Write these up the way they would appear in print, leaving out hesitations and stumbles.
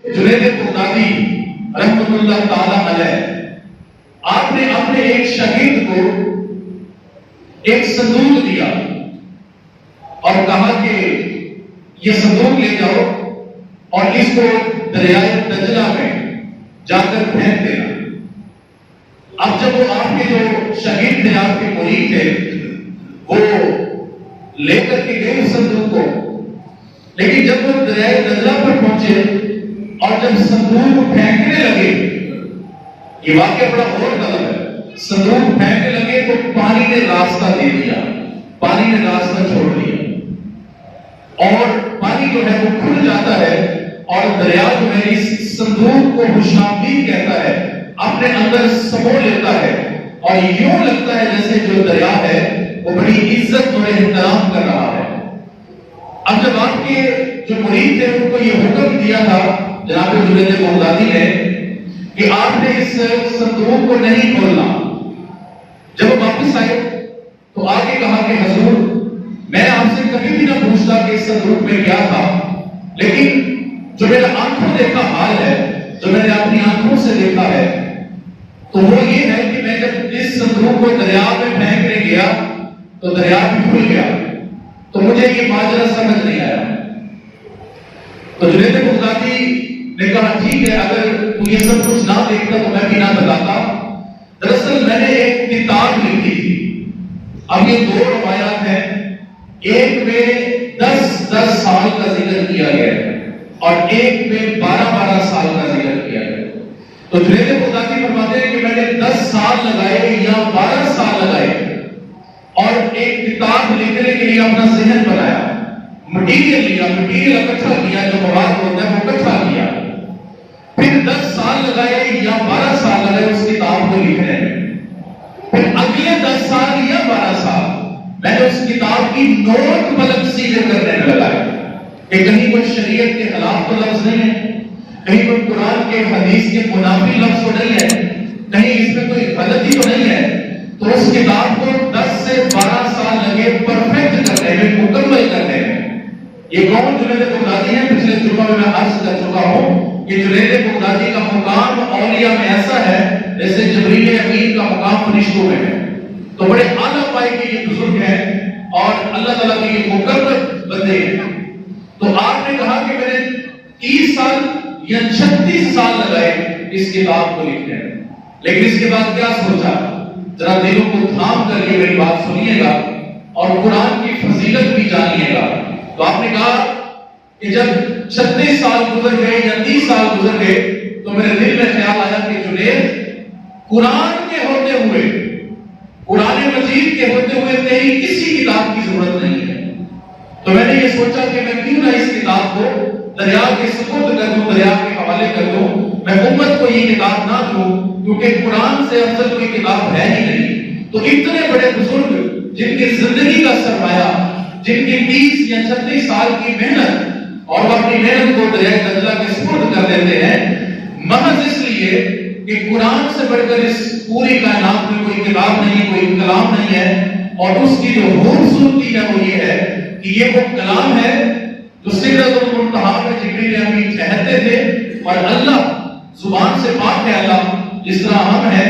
جنید بغدادی رحمۃ اللہ تعالی علیہ، آپ نے اپنے ایک شاگرد کو ایک صندوق دیا اور کہا کہ یہ صندوق لے جاؤ اور اس کو دریائے دجلہ میں جا کر پھینک دینا۔ اب جب وہ آپ کے جو شاگرد تھے، آپ کے مرید تھے، وہ لے کر کے گئے اس صندوق کو، لیکن جب وہ دریائے دجلہ پر پہنچے اور جب صندوق کو پھینکنے لگے، یہ واقعہ بڑا غور طلب ہے، صندوق پھینکنے لگے تو پانی نے راستہ دے دیا، پانی نے راستہ چھوڑ دیا اور پانی جو ہے وہ کھل جاتا ہے اور دریا جو ہے اس صندوق کو خوشامدید کہتا ہے، اپنے اندر سمو لیتا ہے اور یوں لگتا ہے جیسے جو دریا ہے وہ بڑی عزت اور احترام کر رہا ہے۔ اب جب آپ کے جو مرید تھے ان کو یہ حکم دیا تھا جناب جنید بغدادی نے کہ آپ نے اس صندوق کو نہیں کھولنا، جب وہ واپس آئے تو آگے کہا کہ حضور میں آپ سے کبھی بھی نہ پوچھتا کہ اس صندوق میں کیا تھا، لیکن جو میرا آنکھوں دیکھا حال ہے، جو میں نے اپنی آنکھوں سے دیکھا ہے، تو وہ یہ ہے کہ میں جب اس صندوق کو دریا میں پھینکنے گیا تو دریا بھی کھل گیا، تو مجھے یہ ماجرا سمجھ نہیں آیا۔ تو جنید بغدادی نے کہا ٹھیک ہے، اگر تو یہ سب کچھ نہ دیکھتا تو میں بھی نہ بتاتا، دراصل میں نے ایک کتاب لکھی تھی۔ اب یہ دو روایات ہیں، ایک میں 10 سال کا ذکر کیا گیا ہے اور ایک میں 12 سال کا ذکر کیا گیا۔ تو جنید بغدادی فرماتے ہیں کہ میں نے 10 سال لگائے یا 12 سال لگائے اور ایک کتاب لکھنے کے لیے اپنا ذہن بنایا، مٹیریل اکٹھا کیا، جو مواد ہوتا ہے وہ اکٹھا کیا، پھر 10 سال لگائے یا 12 سال لگائے اس کتاب کو لکھنے میں، پھر اگلے 10 سال یا 12 سال میں نے اس کتاب کی نوٹ پلک سیدھے کرنے میں لگایا کہ کہیں کوئی شریعت کے خلاف تو لفظ نہیں ہے، کہیں کوئی قرآن کے حدیث کے منافی لفظ تو نہیں ہے، کہیں اس میں کوئی غلطی تو نہیں ہے۔ تو اس کتاب کو 10 سے 12 سال لگے پرفیکٹ کرنے میں، مکمل کرنے میں۔ یہ کون جنید بغدادی ہیں؟ پچھلے جمعہ میں عرض کر چکا ہوں کہ جنید بغدادی کا مقام اولیاء میں ایسا ہے جیسے جبریل امین کا مقام فرشتوں میں ہے۔ تو بڑے اعلیٰ پائے کے یہ بزرگ ہیں اور اللہ تعالیٰ کے یہ مقرب بندے ہیں۔ تو آپ نے کہا کہ میں نے 30 سال یا 36 سال لگائے اس کتاب کو لکھنے میں، لیکن اس کے بعد کیا سوچا؟ ذرا دلوں کو تھام کر کے میری بات سنیے گا اور قرآن کی فضیلت بھی جانیے گا۔ تو آپ نے کہا کہ جب 36 سال گزر گئے یا 30 سال گزر گئے تو میرے دل میں خیال آیا کہ جنید، قرآن کے ہوتے ہوئے، قرآن مجید کے ہوتے ہوئے تیری کسی کتاب کی ضرورت نہیں ہے۔ تو میں نے یہ سوچا کہ میں کیوں نہ اس کتاب کو دریا کے سپرد کر دوں، دریا کے حوالے کر دوں، میں امت کو یہ کتاب نہ دوں کیونکہ قرآن سے افضل کوئی کتاب ہے ہی نہیں۔ تو اتنے بڑے بزرگ جن کی زندگی کا سرمایہ، جن کی 30 یا 36 سال کی محنت اور وہ اپنی محنت کو دریائے دجلہ کے سپرد کر دیتے ہیں محض اس لیے کہ قرآن سے بڑھ کر اس پوری کائنات میں کوئی کتاب نہیں، کوئی کلام نہیں ہے، اور اس کی جو خوبصورتی ہے وہ یہ ہے کہ یہ وہ کلام ہے جو سدرۃ المنتہا میں جبریل امین ٹھہرتے تھے، اور اللہ زبان سے پاک ہے، اللہ جس طرح ہم ہیں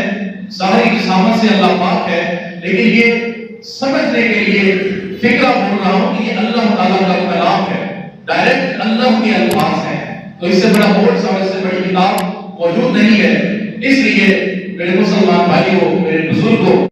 ساری جسامت سے اللہ پاک ہے، لیکن یہ سمجھنے کے لیے فکرہ بول رہا ہوں کہ یہ اللہ تعالیٰ کا کلام ہے، ڈائریکٹ اللہ کے الفاظ ہیں۔ تو اس سے بڑا بورڈ سا، اس سے بڑی کتاب موجود نہیں ہے۔ اس لیے میرے مسلمان بھائیوں، میرے بزرگوں،